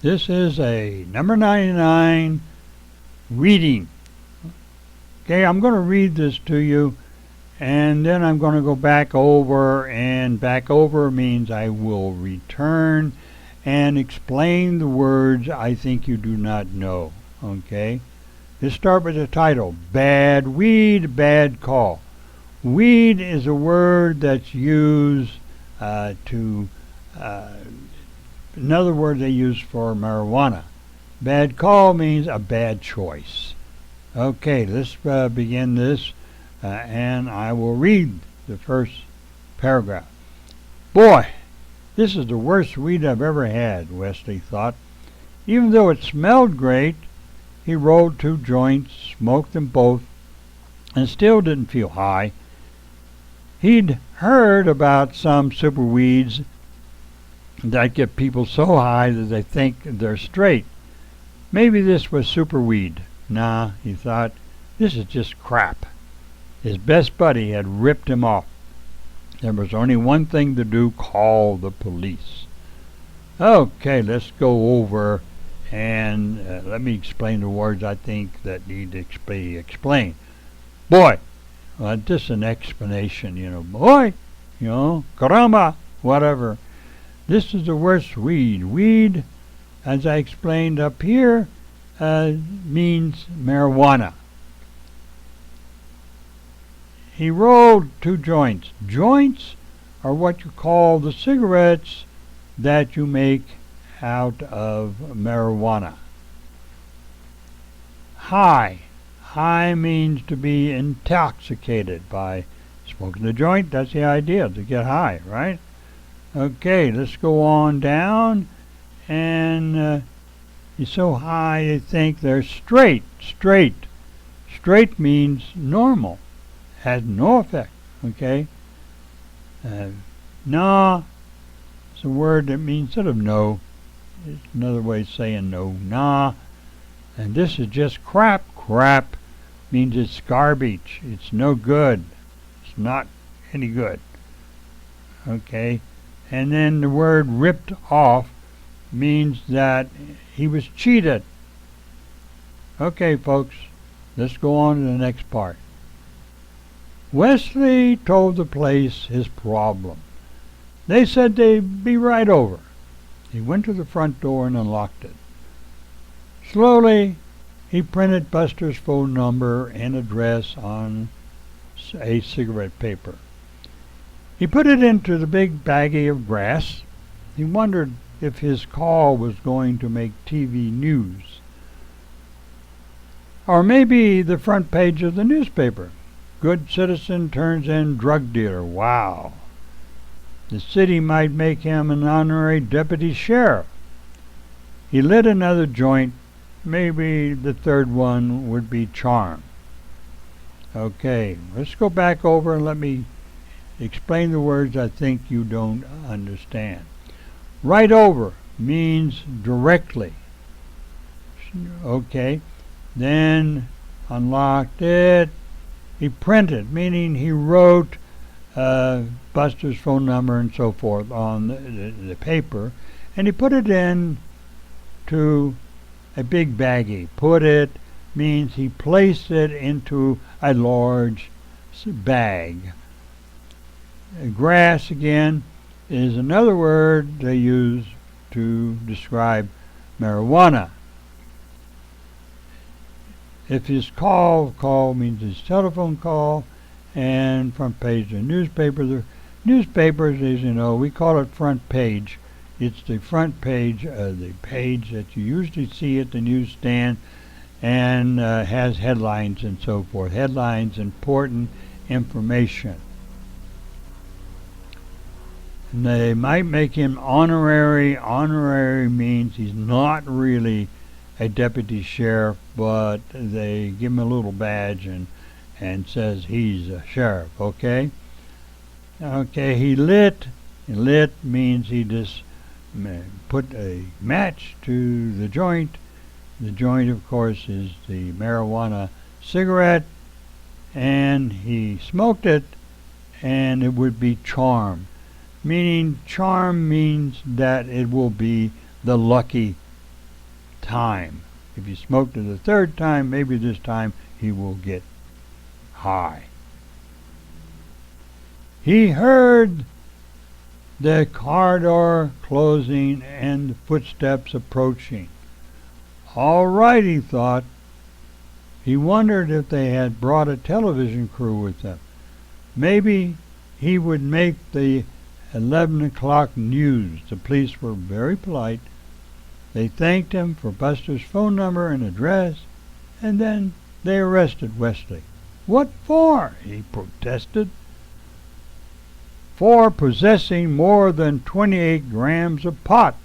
This is a number 99 reading. Okay, I'm going to read this to you, and then I'm going to go back over, and back over means I will return and explain the words I think you do not know. Okay? Let's start with the title, Bad Weed, Bad Call. Weed is a word that's used another word they use for marijuana. Bad call means a bad choice. Okay, let's begin this, and I will read the first paragraph. Boy, this is the worst weed I've ever had, Wesley thought. Even though it smelled great, he rolled 2 joints, smoked them both, and still didn't feel high. He'd heard about some super weeds that get people so high that they think they're straight. Maybe this was super weed. Nah, he thought, this is just crap. His best buddy had ripped him off. There was only one thing to do, call the police. Okay, let's go over and let me explain the words I think that need to be explained. Boy, just an explanation, boy, caramba, whatever. This is the worst weed. Weed, as I explained up here, means marijuana. He rolled 2 joints. Joints are what you call the cigarettes that you make out of marijuana. High. High means to be intoxicated by smoking the joint. That's the idea, to get high, right? Okay, let's go on down, and he's so high they think they're straight. Straight means normal, has no effect, okay? Nah, it's a word that means sort of no. It's another way of saying no. Nah, and this is just crap. Crap means it's garbage. It's no good. It's not any good, okay? And then the word ripped off means that he was cheated. Okay, folks, let's go on to the next part. Wesley told the police his problem. They said they'd be right over. He went to the front door and unlocked it. Slowly, he printed Buster's phone number and address on a cigarette paper. He put it into the big baggie of grass. He wondered if his call was going to make TV news. Or maybe the front page of the newspaper. Good citizen turns in drug dealer. Wow. The city might make him an honorary deputy sheriff. He lit another joint. Maybe the third one would be charm. Okay, let's go back over and let me explain the words I think you don't understand. Right over means directly. Okay, then unlocked it. He printed, meaning he wrote Buster's phone number and so forth on the paper, and he put it in to a big baggie. Put it means he placed it into a large bag. Grass, again, is another word they use to describe marijuana. If his call means his telephone call, and front page of the newspaper. The newspapers, as you know, we call it front page. It's the front page, the page that you usually see at the newsstand, and has headlines and so forth. Headlines, important information. And they might make him honorary. Honorary means he's not really a deputy sheriff, but they give him a little badge and says he's a sheriff, okay? Okay, he lit. Lit means he just put a match to the joint. The joint, of course, is the marijuana cigarette, and he smoked it, and it would be charm. Meaning, charm means that it will be the lucky time. If you smoked it the third time, maybe this time he will get high. He heard the car door closing and footsteps approaching. All right, he thought. He wondered if they had brought a television crew with them. Maybe he would make the 11 o'clock news. The police were very polite. They thanked him for Buster's phone number and address, and then they arrested Wesley. What for? He protested. For possessing more than 28 grams of pot,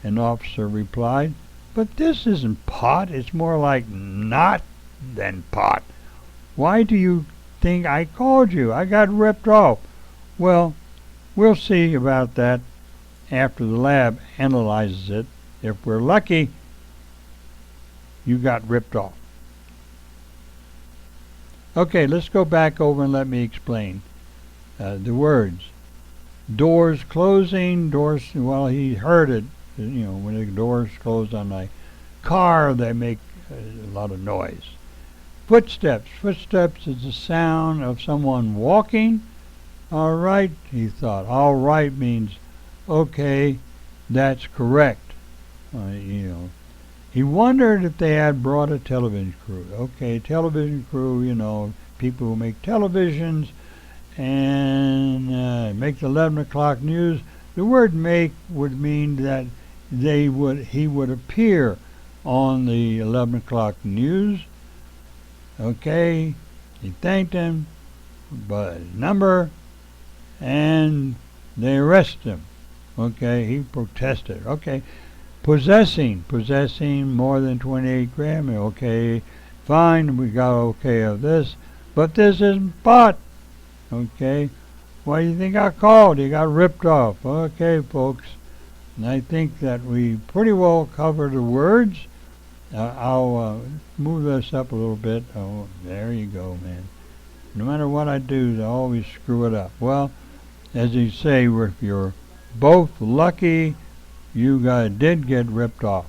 an officer replied. But this isn't pot, it's more like not than pot. Why do you think I called you? I got ripped off. Well, we'll see about that after the lab analyzes it. If we're lucky, you got ripped off. Okay, let's go back over and let me explain the words. Doors closing, doors, well, he heard it. You know, when the doors close on a car, they make a lot of noise. Footsteps. Footsteps is the sound of someone walking. All right, he thought. All right means, okay, that's correct. He wondered if they had brought a television crew. Okay, television crew, people who make televisions and make the 11 o'clock news. The word make would mean that he would appear on the 11 o'clock news. Okay, he thanked him by number, and they arrested him. Okay, he protested. Okay, possessing more than 28 grams. Okay, fine, we got okay of this, but this isn't pot. Okay, why do you think I called? He got ripped off. Okay, folks. And I think that we pretty well covered the words. I'll move this up a little bit. Oh, there you go, man. No matter what I do, I always screw it up. Well, as you say, if you're both lucky, you did get ripped off.